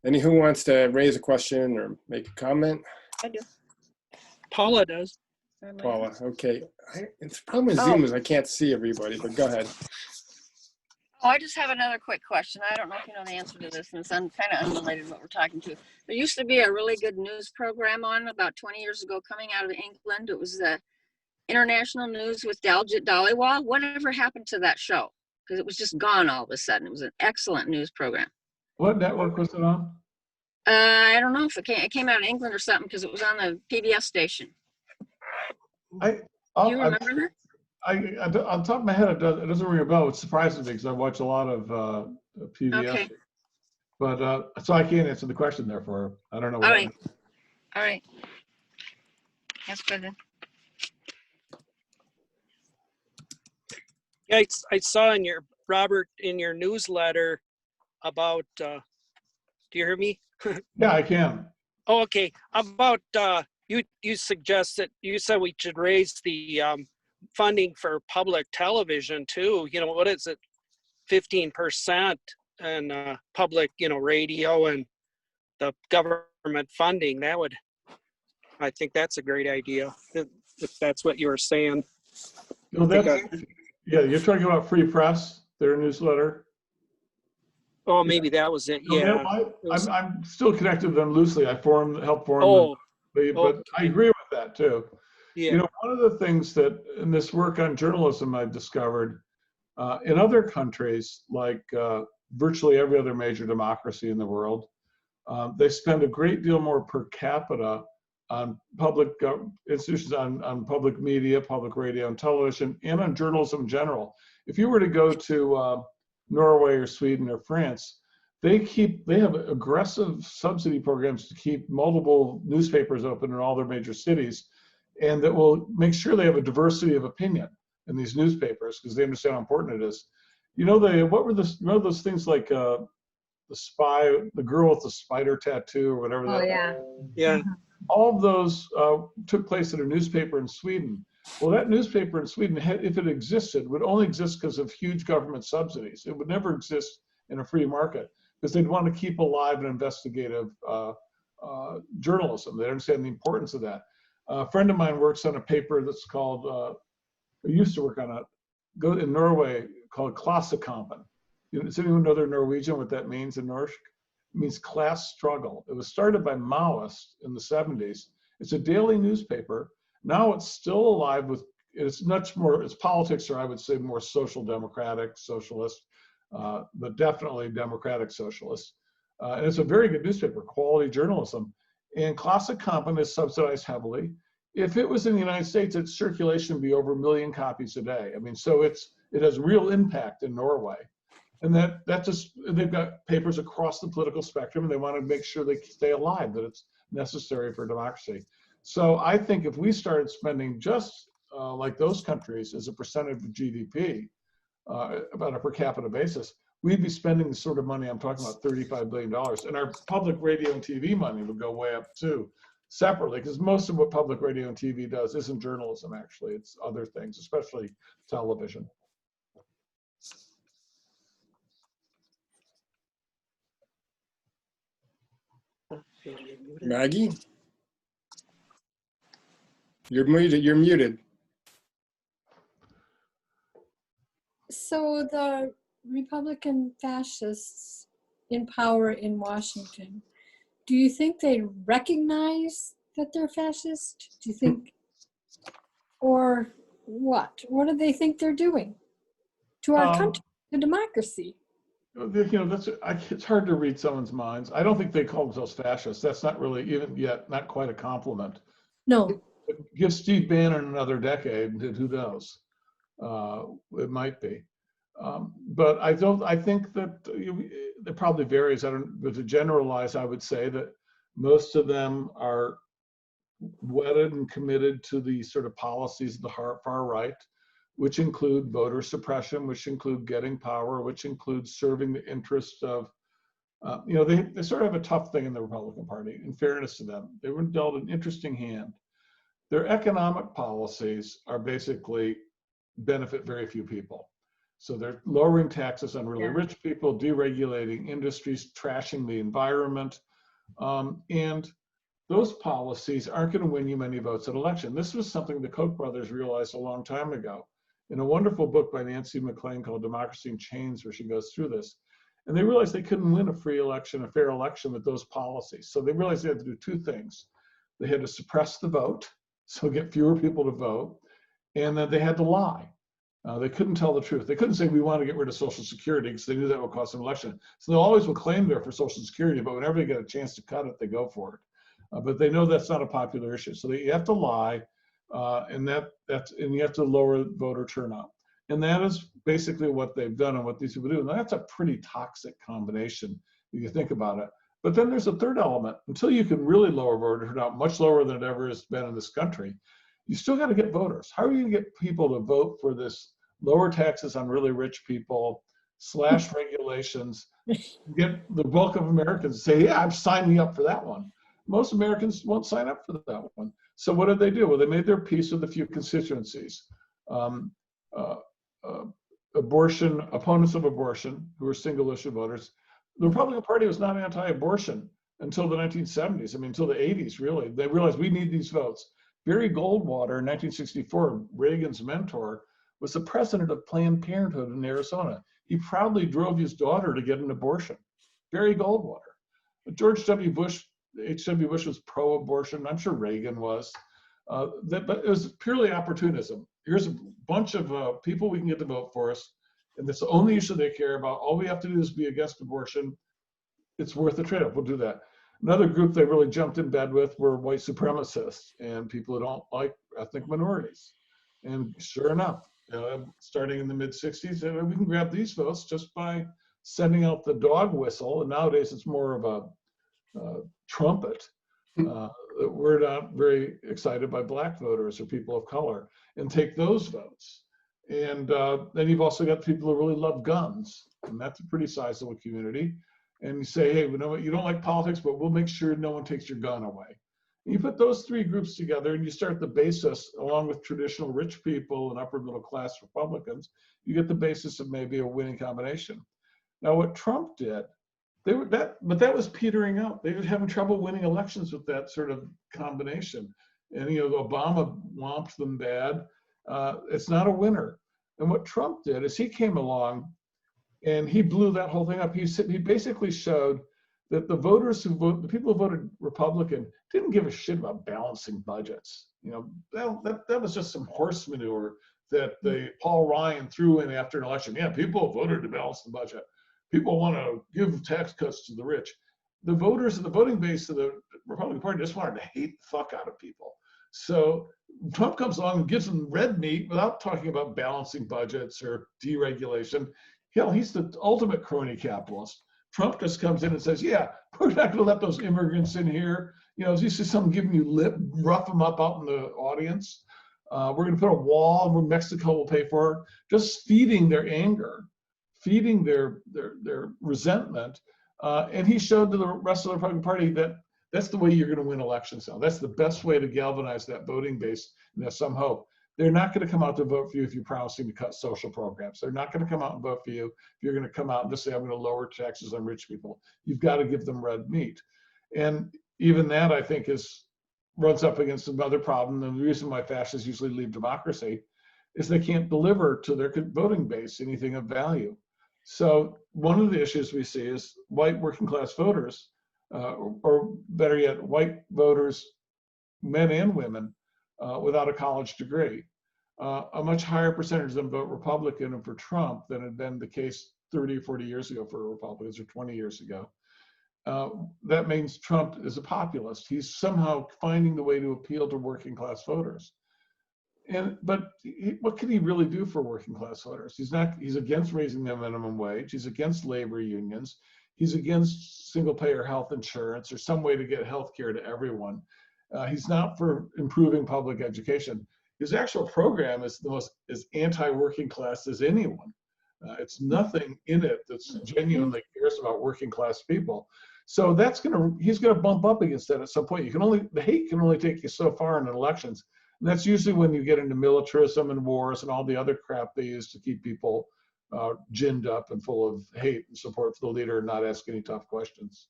Any who wants to raise a question or make a comment? I do. Paula does. Paula, okay. It's the problem with Zoom is I can't see everybody, but go ahead. Oh, I just have another quick question. I don't know if you know the answer to this, and it's kind of unrelated to what we're talking to. There used to be a really good news program on about 20 years ago coming out of England. It was the International News with Daljit Dhaliwal. Whatever happened to that show? Because it was just gone all of a sudden. It was an excellent news program. What network was it on? I don't know if it came out of England or something because it was on the PBS station. Do you remember that? On top of my head, it doesn't ring a bell. It surprises me because I watch a lot of PBS. Okay. But so I can't answer the question there for her. I don't know. All right. All right. That's good then. Yeah, I saw in your, Robert, in your newsletter about, do you hear me? Yeah, I can. Oh, okay. About, you suggested, you said we should raise the funding for public television too. You know, what is it? 15% and public, radio and the government funding. That would, I think that's a great idea. If that's what you were saying. No, yeah, you're talking about Free Press, their newsletter. Oh, maybe that was it. Yeah. I'm still connected with them loosely. I helped form them, but I agree with that too. Yeah. One of the things that in this work on journalism I've discovered in other countries, like virtually every other major democracy in the world, they spend a great deal more per capita on public institutions, on public media, public radio and television, and on journalism in general. If you were to go to Norway or Sweden or France, they have aggressive subsidy programs to keep multiple newspapers open in all their major cities, and that will make sure they have a diversity of opinion in these newspapers because they understand how important it is. Remember those things like the girl with the spider tattoo or whatever. Oh, yeah. Yeah. All of those took place at a newspaper in Sweden. Well, that newspaper in Sweden, if it existed, would only exist because of huge government subsidies. It would never exist in a free market because they'd want to keep alive an investigative journalism. They understand the importance of that. A friend of mine works on a paper that's called, used to work on in Norway, called Klassekampen. Does anyone know their Norwegian, what that means in Norsk? It means class struggle. It was started by Maoists in the 70s. It's a daily newspaper. Now it's still alive it's much more, its politics are, I would say, more social democratic, socialist, but definitely democratic socialist. And it's a very good newspaper, quality journalism. And Klassekampen is subsidized heavily. If it was in the United States, its circulation would be over 1 million copies a day. I mean, so it has real impact in Norway. And they've got papers across the political spectrum, and they want to make sure they stay alive, that it's necessary for democracy. So I think if we started spending just like those countries as a percentage of GDP, about a per capita basis, we'd be spending the sort of money I'm talking about, $35 billion. And our public radio and TV money would go way up too, separately, because most of what public radio and TV does isn't journalism, actually. It's other things, especially television. Maggie? You're muted. So the Republican fascists in power in Washington, do you think they recognize that they're fascist? Do you think, or what? What do they think they're doing to our country, to democracy? It's hard to read someone's minds. I don't think they call themselves fascists. That's not really even yet, not quite a compliment. No. Give Steve Bannon another decade, and who knows? It might be. But I think that it probably varies. But to generalize, I would say that most of them are wedded and committed to the sort of policies of the far right, which include voter suppression, which include getting power, which includes serving the interests of, they sort of have a tough thing in the Republican Party, in fairness to them. They were dealt an interesting hand. Their economic policies are basically benefit very few people. So they're lowering taxes on really rich people, deregulating industries, trashing the environment. And those policies aren't going to win you many votes at election. This was something the Koch brothers realized a long time ago in a wonderful book by Nancy MacLean called Democracy in Chains, where she goes through this. And they realized they couldn't win a free election, a fair election with those policies. So they realized they had to do two things. They had to suppress the vote, so get fewer people to vote, and then they had to lie. They couldn't tell the truth. They couldn't say, we want to get rid of Social Security, because they knew that would cost them an election. So they always would claim they're for Social Security, but whenever they get a chance to cut it, they go for it. But they know that's not a popular issue. So you have to lie, and you have to lower voter turnout. And that is basically what they've done and what these people do. And that's a pretty toxic combination if you think about it. But then there's a third element. Until you can really lower voter turnout, much lower than it ever has been in this country, you still got to get voters. How are you going to get people to vote for this lower taxes on really rich people, slash regulations, get the bulk of Americans to say, yeah, I'm signing up for that one. Most Americans won't sign up for that one. So what did they do? Well, they made their peace with a few constituencies. Abortion, opponents of abortion, who were single issue voters. The Republican Party was not anti-abortion until the 1970s. I mean, until the 80s, really. They realized we need these votes. Barry Goldwater in 1964, Reagan's mentor, was the president of Planned Parenthood in Arizona. He proudly drove his daughter to get an abortion. Barry Goldwater. George W. Bush, H.W. Bush was pro-abortion. I'm sure Reagan was. But it was purely opportunism. Here's a bunch of people we can get to vote for us, and that's the only issue they care about. All we have to do is be against abortion. It's worth the trade-off. We'll do that. Another group they really jumped in bed with were white supremacists and people who don't like ethnic minorities. And sure enough, starting in the mid-'60s, we can grab these votes just by sending out the dog whistle. And nowadays it's more of a trumpet. We're not very excited by black voters or people of color, and take those votes. And then you've also got people who really love guns, and that's a pretty sizable community. And you say, hey, you know what, you don't like politics, but we'll make sure no one takes your gun away. And you put those three groups together and you start the basis, along with traditional rich people and upper middle class Republicans, you get the basis of maybe a winning combination. Now what Trump did, but that was petering out. They were having trouble winning elections with that sort of combination. And Obama whomped them bad. It's not a winner. And what Trump did is he came along and he blew that whole thing up. He basically showed that the people who voted Republican didn't give a shit about balancing budgets. That was just some horse manure that Paul Ryan threw in after an election. Yeah, people voted to balance the budget. People want to give tax cuts to the rich. The voters, the voting base of the Republican Party just wanted to hate the fuck out of people. So Trump comes along and gives them red meat without talking about balancing budgets or deregulation. Hell, he's the ultimate crony capitalist. Trump just comes in and says, yeah, we're not going to let those immigrants in here. As you see someone giving you lip, rough them up out in the audience. We're going to put a wall where Mexico will pay for it. Just feeding their anger, feeding their resentment. And he showed to the rest of the Republican Party that that's the way you're going to win elections now. That's the best way to galvanize that voting base and have some hope. They're not going to come out to vote for you if you're promising to cut social programs. They're not going to come out and vote for you if you're going to come out and just say, I'm going to lower taxes on rich people. You've got to give them red meat. And even that, I think, runs up against another problem. And the reason why fascists usually leave democracy is they can't deliver to their voting base anything of value. So one of the issues we see is white working class voters, or better yet, white voters, men and women, without a college degree. A much higher percentage of them vote Republican and for Trump than had been the case 30 or 40 years ago for Republicans, or 20 years ago. That means Trump is a populist. He's somehow finding the way to appeal to working class voters. But what can he really do for working class voters? He's against raising the minimum wage. He's against labor unions. He's against single payer health insurance or some way to get health care to everyone. He's not for improving public education. His actual program is as anti-working class as anyone. It's nothing in it that's genuinely cares about working class people. So he's gonna bump up against that at some point. The hate can only take you so far in elections. And that's usually when you get into militarism and wars and all the other crap they use to keep people ginned up and full of hate and support for the leader and not ask any tough questions.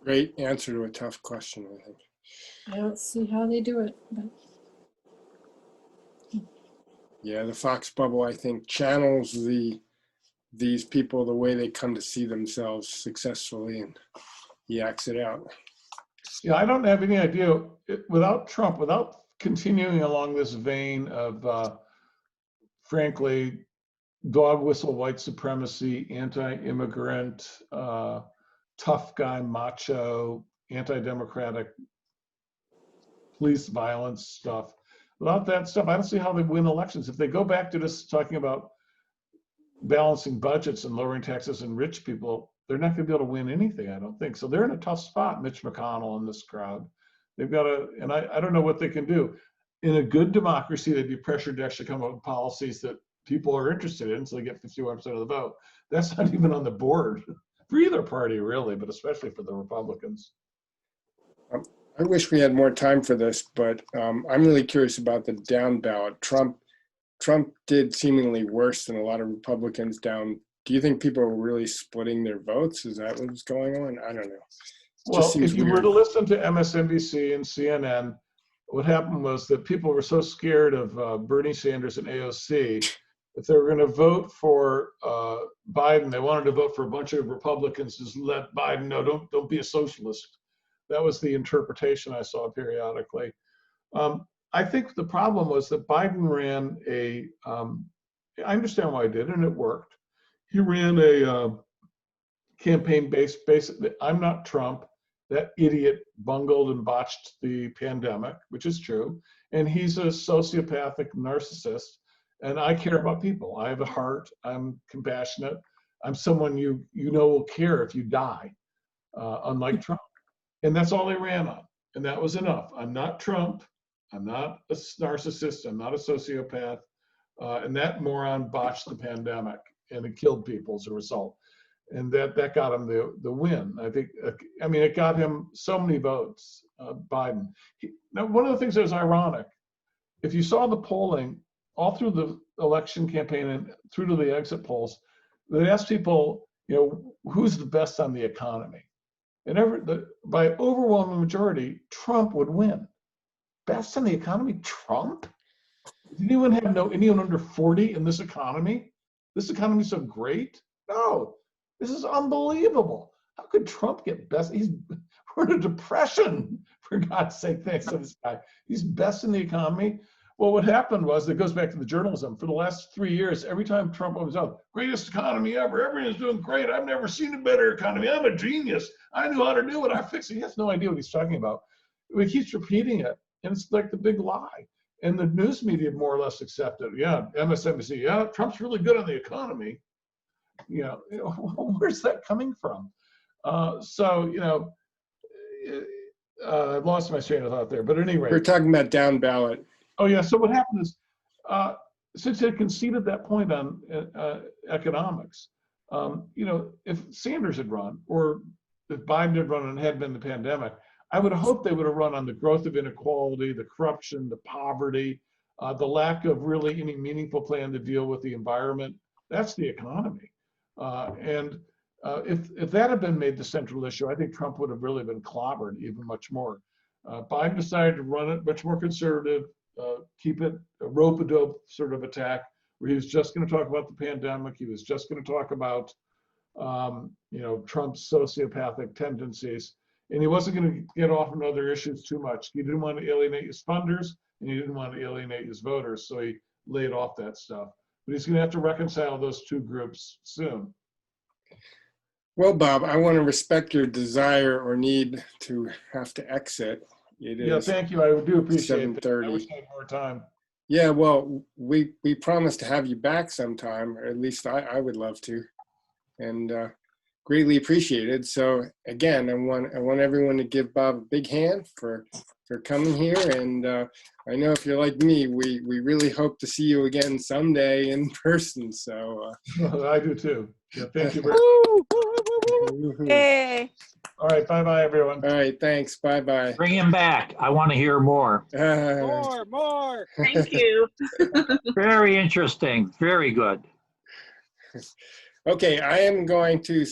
Great answer to a tough question, I think. I don't see how they do it, but Yeah, the Fox bubble, I think, channels these people the way they come to see themselves successfully, and he acts it out. Yeah, I don't have any idea. Without Trump, without continuing along this vein of, frankly, dog whistle white supremacy, anti-immigrant, tough guy, macho, anti-democratic police violence stuff. Without that stuff, I don't see how they win elections. If they go back to just talking about balancing budgets and lowering taxes and rich people, they're not going to be able to win anything, I don't think. So they're in a tough spot, Mitch McConnell and this crowd. They've got to, and I don't know what they can do. In a good democracy, they'd be pressured to actually come up with policies that people are interested in, so they get 51% of the vote. That's not even on the board for either party, really, but especially for the Republicans. I wish we had more time for this, but I'm really curious about the down ballot. Trump did seemingly worse than a lot of Republicans down. Do you think people are really splitting their votes? Is that what's going on? I don't know. Well, if you were to listen to MSNBC and CNN, what happened was that people were so scared of Bernie Sanders and AOC, if they were going to vote for Biden, they wanted to vote for a bunch of Republicans to let Biden know, don't be a socialist. That was the interpretation I saw periodically. I think the problem was that Biden ran I understand why he did, and it worked. He ran a campaign based, I'm not Trump. That idiot bungled and botched the pandemic, which is true. And he's a sociopathic narcissist. And I care about people. I have a heart. I'm compassionate. I'm someone you know will care if you die, unlike Trump. And that's all they ran on. And that was enough. I'm not Trump. I'm not a narcissist. I'm not a sociopath. And that moron botched the pandemic, and it killed people as a result. And that got him the win. I think, it got him so many votes, Biden. Now, one of the things that was ironic, if you saw the polling all through the election campaign and through to the exit polls, they asked people, who's the best on the economy? And by overwhelming majority, Trump would win. Best on the economy, Trump? Does anyone have anyone under 40 in this economy? This economy is so great? No. This is unbelievable. How could Trump get best? We're in a depression, for God's sake, thanks to this guy. He's best in the economy. Well, what happened was, it goes back to the journalism. For the last 3 years, every time Trump opens up, greatest economy ever, everyone's doing great. I've never seen a better economy. I'm a genius. I knew how to do it. I fixed it. He has no idea what he's talking about. He keeps repeating it, and it's like the big lie. And the news media more or less accepted. Yeah, MSNBC, yeah, Trump's really good on the economy. Where's that coming from? I've lost my train of thought there. But at any rate, we're talking about down ballot. Oh yeah. So what happened is, since they conceded that point on economics, if Sanders had run, or if Biden had run and had been the pandemic, I would have hoped they would have run on the growth of inequality, the corruption, the poverty, the lack of really any meaningful plan to deal with the environment. That's the economy. If that had been made the central issue, I think Trump would have really been clobbered even much more. Biden decided to run it much more conservative, keep it a rope-a-dope sort of attack, where he was just going to talk about the pandemic. He was just going to talk about, Trump's sociopathic tendencies. And he wasn't going to get off on other issues too much. He didn't want to alienate his funders, and he didn't want to alienate his voters. So he laid off that stuff. But he's going to have to reconcile those two groups soon. Well, Bob, I want to respect your desire or need to have to exit. It Yeah, is thank you. I do appreciate that. I 7:30. wish I had more time. Yeah, well, we promised to have you back sometime, or at least I would love to, and greatly appreciated. So again, I want everyone to give Bob a big hand for coming here. And I know if you're like me, we really hope to see you again someday in person. So I do too. Yeah, thank you very woohoo. Yay. All right, bye-bye, everyone. All right, thanks. Bye-bye. Bring him back. I want to hear more. More. Thank you. Very interesting. Very good. Okay, I am going to